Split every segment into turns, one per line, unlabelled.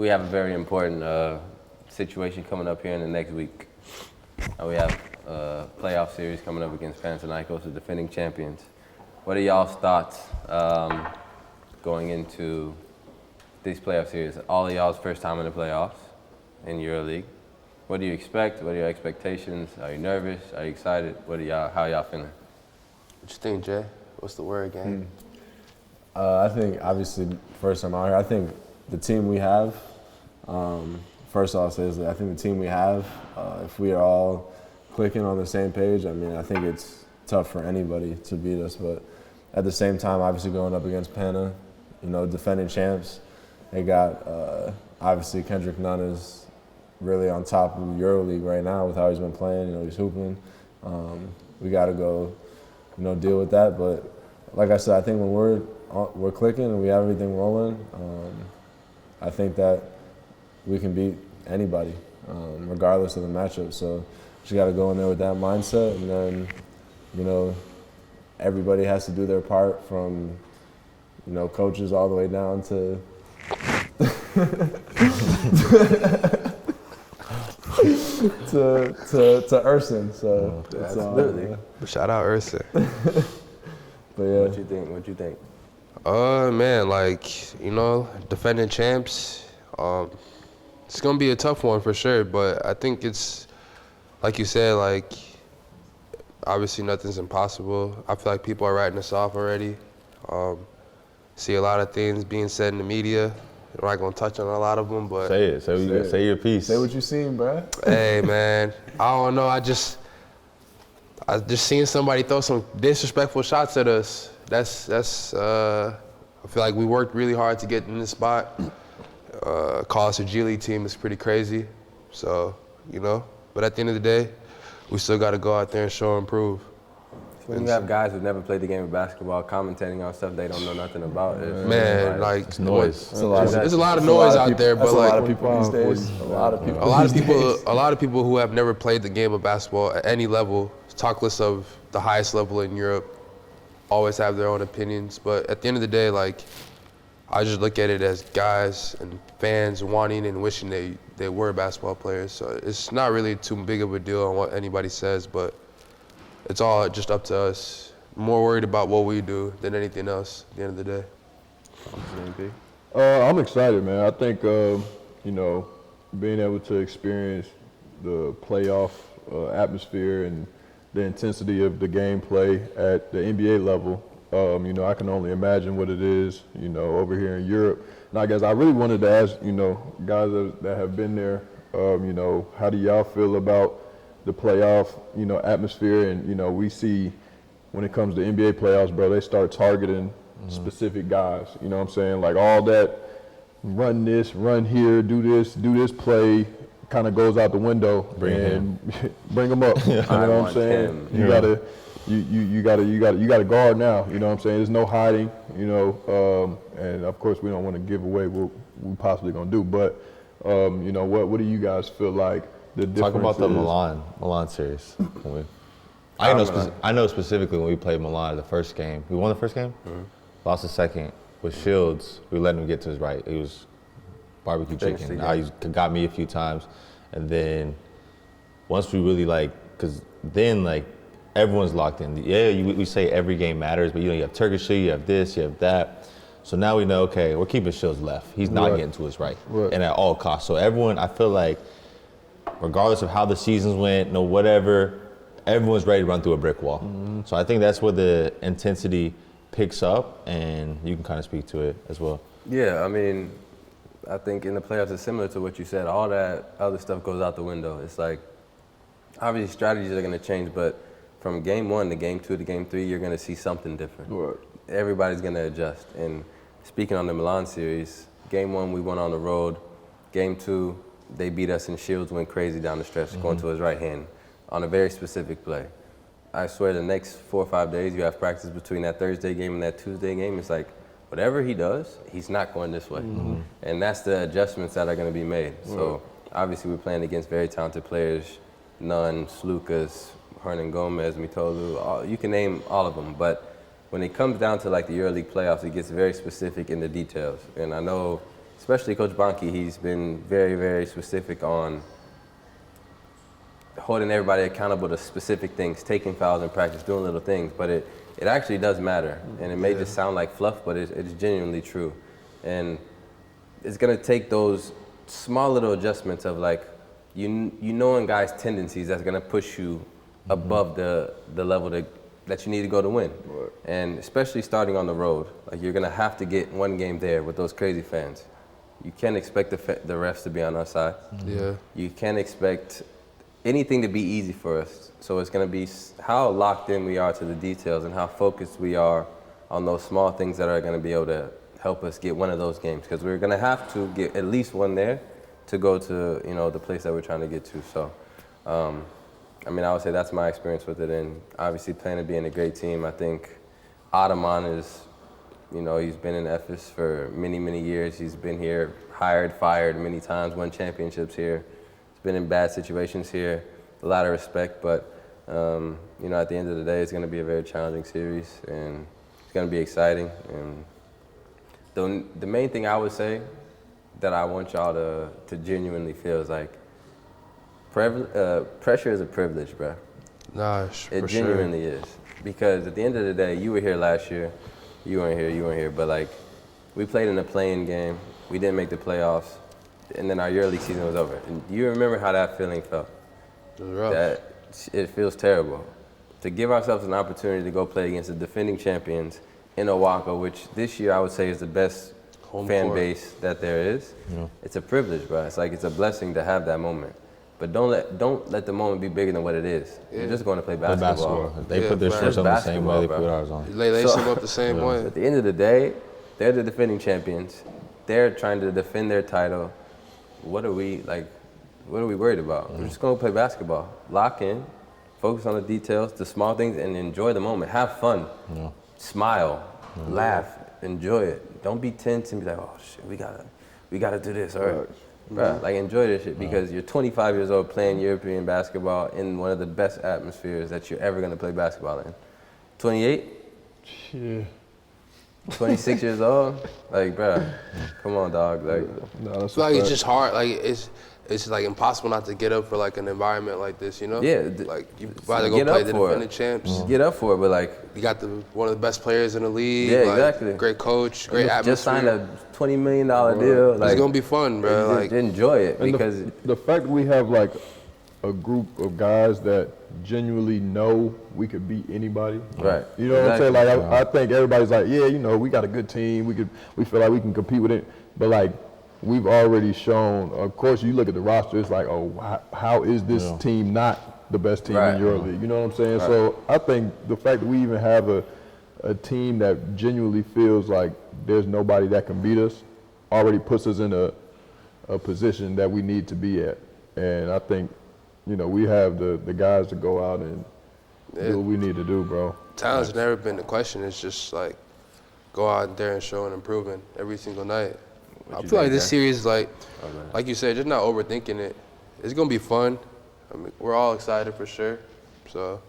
we have a very important situation coming up here in the next week. We have a playoff series coming up against Panathinaikos, the defending champions. What are y'all's thoughts going into these playoff series? All of y'all's first time in the playoffs in EuroLeague. What do you expect? What are your expectations? Are you nervous? Are you excited? How y'all feeling?
What you think, Jay? What's the word game?
I think, obviously, first time out here, I think the team we have, first I'll say is that I think the team we have, if we are all clicking on the same page, I mean, I think it's tough for anybody to beat us. But at the same time, obviously going up against Pana, defending champs, they got, obviously, Kendrick Nunn is really on top of EuroLeague right now with how he's been playing. He's hooping. We got to go, deal with that. But like I said, I think when we're clicking and we have everything rolling, I think that we can beat anybody, regardless of the matchup. So just got to go in there with that mindset, and then, everybody has to do their part from, coaches all the way down to to Urson. So
absolutely. Shout out Urson.
But yeah.
What you think?
Man, defending champs, it's gonna be a tough one for sure, but I think it's, like you said, obviously nothing's impossible. I feel like people are writing us off already. See a lot of things being said in the media. I'm not gonna touch on a lot of them, but
say it. Say your piece.
Say what you seen, bro.
Hey, man, I don't know. I just seen somebody throw some disrespectful shots at us. That's. I feel like we worked really hard to get in this spot. Call us a G League team is pretty crazy. So, but at the end of the day, we still got to go out there and show and prove.
When you have guys who've never played the game of basketball commentating on stuff they don't know nothing about,
it's
noise.
There's a lot of noise out there, but
a lot of people these days. A lot
of people who have never played the game of basketball at any level, talk less of the highest level in Europe, always have their own opinions. But at the end of the day, I just look at it as guys and fans wanting and wishing they were basketball players. So it's not really too big of a deal on what anybody says, but it's all just up to us. More worried about what we do than anything else at the end of the day.
I'm excited, man. I think, being able to experience the playoff atmosphere and the intensity of the gameplay at the NBA level, I can only imagine what it is, over here in Europe. And I guess I really wanted to ask, guys that have been there, how do y'all feel about the playoff, atmosphere? And, we see when it comes to NBA playoffs, bro, they start targeting specific guys, you know what I'm saying? Like all that run this, run here, do this play kind of goes out the window. Bring them up. You know what I'm saying? You gotta guard now, you know what I'm saying? There's no hiding, and of course we don't want to give away what we possibly gonna do, but what do you guys feel like the difference
Talk about the
is?
Milan series. I know specifically when we played Milan the first game. We won the first game, lost the second. With Shields, we let him get to his right. It was barbecue chicken. He got me a few times. And then once we really because then everyone's locked in. Yeah, we say every game matters, but you have Turkish League, you have this, you have that. So now we know, okay, we're keeping Shields left. He's not getting to his right. And at all costs. So everyone, I feel like, regardless of how the seasons went, whatever, everyone's ready to run through a brick wall. So I think that's where the intensity picks up, and you can kind of speak to it as well.
Yeah, I mean, I think in the playoffs it's similar to what you said. All that other stuff goes out the window. It's obviously strategies are going to change, but from game 1 to game 2 to game 3, you're going to see something different.
Right.
Everybody's going to adjust. And speaking on the Milan series, game 1 we went on the road. Game 2, they beat us and Shields went crazy down the stretch, going to his right hand on a very specific play. I swear the next 4 or 5 days you have practice between that Thursday game and that Tuesday game. It's whatever he does, he's not going this way. And that's the adjustments that are going to be made. So obviously we're playing against very talented players, Nunn, Slukas, Hernan Gomez, Mitolu, you can name all of them. But when it comes down to the EuroLeague playoffs, it gets very specific in the details. And I know especially Coach Banke, he's been very, very specific on holding everybody accountable to specific things, taking fouls in practice, doing little things, but it actually does matter. And it may just sound like fluff, but it's genuinely true. And it's gonna take those small little adjustments of like, you knowing guys' tendencies that's gonna push you above the level that you need to go to win.
Right.
And especially starting on the road, like you're gonna have to get one game there with those crazy fans. You can't expect the refs to be on our side.
Yeah.
You can't expect anything to be easy for us. So it's gonna be how locked in we are to the details and how focused we are on those small things that are gonna be able to help us get one of those games. Because we're gonna have to get at least one there to go to, you know, the place that we're trying to get to. So, I mean, I would say that's my experience with it. And obviously playing to be in a great team, I think Ataman is, you know, he's been in Efes for many, many years. He's been here, hired, fired many times, won championships here. He's been in bad situations here, a lot of respect. But, you know, at the end of the day, it's gonna be a very challenging series and it's gonna be exciting. And the main thing I would say that I want y'all to genuinely feel is like, pressure is a privilege, bro.
Nah,
It
for
genuinely is. Because at the end of the day, you were here last year, you weren't here, but like, we played in a play-in game, we didn't make the playoffs, and then our EuroLeague season was over. And you remember how that feeling felt?
It was rough.
That it feels terrible. To give ourselves an opportunity to go play against the defending champions in Oaxaca, which this year I would say is the best
Home
fan
court.
base that there is.
Yeah.
It's a privilege, bro. It's like it's a blessing to have that moment. But don't let the moment be bigger than what it is. You're just going to play
The
basketball.
basketball. They
Yeah,
put their
facts.
shirts on the same way they
Basketball,
put ours on.
They lace
So-
them up the same
Yeah.
way.
At the end of the day, they're the defending champions. They're trying to defend their title. What are we worried about? We're just going to play basketball. Lock in, focus on the details, the small things, and enjoy the moment. Have fun.
Yeah.
Smile, laugh, enjoy it. Don't be tense and be like, oh shit, we gotta do this, all right? Bruh, like enjoy this shit because you're 25 years old playing European basketball in one of the best atmospheres that you're ever gonna play basketball in. 28?
Yeah.
26 years old? Like, bruh, come on, dog. Like,
No,
I
that's
feel
a
like it's
fact.
just hard. Like it's like impossible not to get up for like an environment like this, you know?
Yeah,
Like you about to go
get
play
up
the
for it.
defending champs.
just get up for it, but like,
You got one of the best players in the league.
Yeah,
like,
exactly.
Great coach, great atmosphere.
just signed a $20 million deal. Like,
It's gonna be fun, bro.
just
Like
enjoy it
And
because
the fact that we have like a group of guys that genuinely know we could beat anybody.
Right.
You know what I'm saying?
Exactly.
Like I think everybody's like, yeah, you know, we got a good team. We feel like we can compete with it. But like we've already shown. Of course, you look at the roster. It's like, oh, how is this team not the best team
Right.
in EuroLeague? You know what I'm saying?
Right.
So I think the fact that we even have a team that genuinely feels like there's nobody that can beat us already puts us in a position that we need to be at. And I think, you know, we have the guys to go out and do what we need to do, bro.
talent's never been the question. It's just like go out there and show and improving every single night. I
you
feel like
think,
this
Jack?
series, like
man.
like you said, just not overthinking it. It's gonna be fun. I mean, we're all excited for sure. So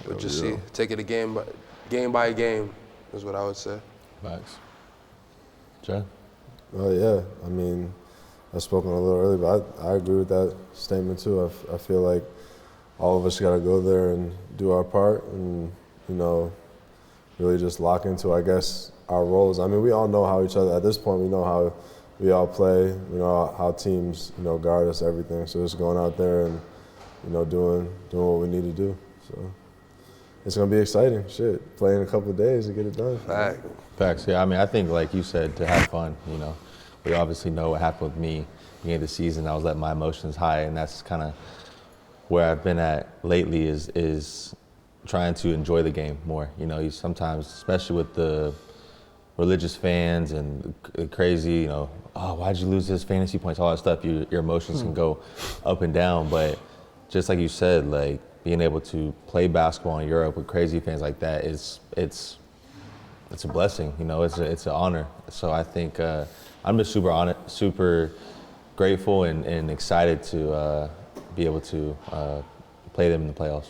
we'll just see. Take it a game by game is what I would say.
Facts. Jay?
Oh yeah, I mean, I spoke on it a little earlier, but I agree with that statement too. I feel like all of us got to go there and do our part, and you know, really just lock into, I guess, our roles. I mean, we all know how each other at this point. We know how we all play. We know how teams, you know, guard us, everything. So just going out there and, you know, doing what we need to do. So it's gonna be exciting. Shit, play in a couple of days to get it done.
Fact.
Facts. Yeah, I mean, I think, like you said, to have fun, you know. We obviously know what happened with me beginning of the season. I was letting my emotions high, and that's kind of where I've been at lately is trying to enjoy the game more. You know, you sometimes, especially with the religious fans and crazy, you know, oh, why'd you lose this fantasy points, all that stuff, your emotions can go up and down. But just like you said, like being able to play basketball in Europe with crazy fans like that it's a blessing, you know, it's an honor. So I think I'm just super grateful and excited to be able to play them in the playoffs.